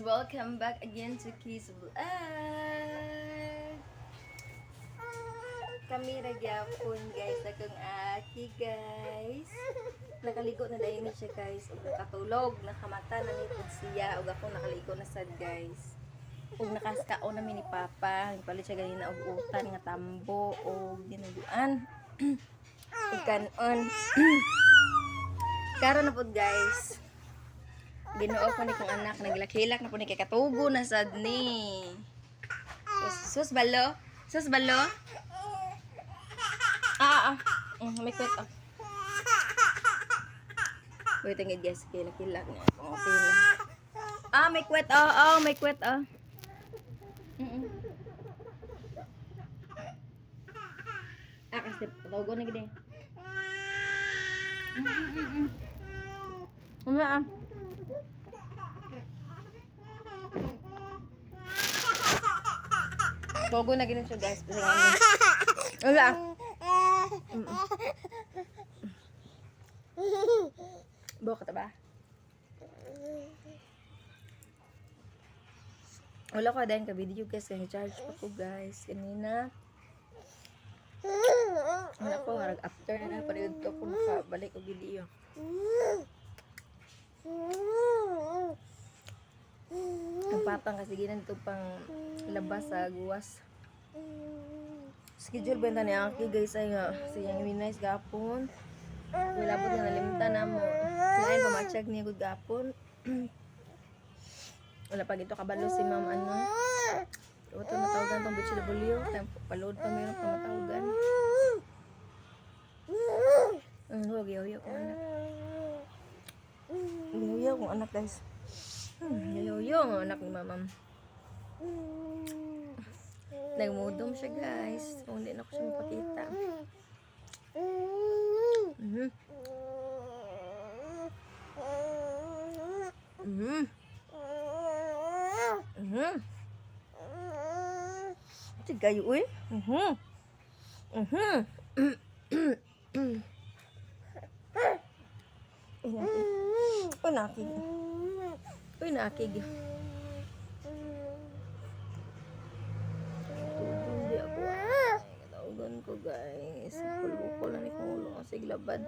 Welcome back again to Kiss Vlog. Kami nagyapon guys, akong aki guys. Nakaligo na dahil siya guys. Ug nakatulog, nakamata na nitod siya. Ug ako nakaligo na sad guys. Ug nakaskao na ni Papa. Nagpalit siya ganina og utan nga tambo o dinuguan. Ug kanon. Karon na pod guys. Ginoo ko ni kong anak, naglakilak na po ni kay katugo na sad ni. Sus balo? Sus balo? May kwet ah. Wait, tingid guys, kilak-kilak niya. Kung okay na. May kwet may kwet Kasi patugo na gid. Togo na ganun siya guys. Wala. Buka ta ba? Wala ko dahil ka video guys. Kaya charge pa ko guys. Kanina. Wala ko. Harag after na pariod to kung makabalik ko video. Ang papang kasi ginan ito pang labas sa guwas. Schedule ba ni Aki guys ay nga siyang nice gapon. Wala po na nalimtan na mo. Lain pa matchag niya gud gapon. Wala pa gito kabalo si ma'am ano. Ito matawagan tong BCW. Paload pa meron pa matawagan. Huwag yaw kung anak. Yaw kung anak guys. Yaw anak ni mamam. Nagmudom siya guys. So, hindi na ko siya mapakita. Ito gayo eh. Uy, nakig. Hindi ako kataugan ko guys. Pulbukol na ni kong ulo kasi glabad.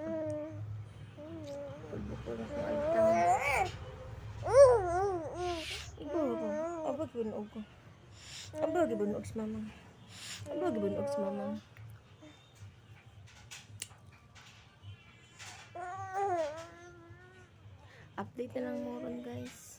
Pulbukol na kong altang. Abag bunog ko. Abag bunog si mamang. Abag bunog si mamang. Update na lang mo ron guys.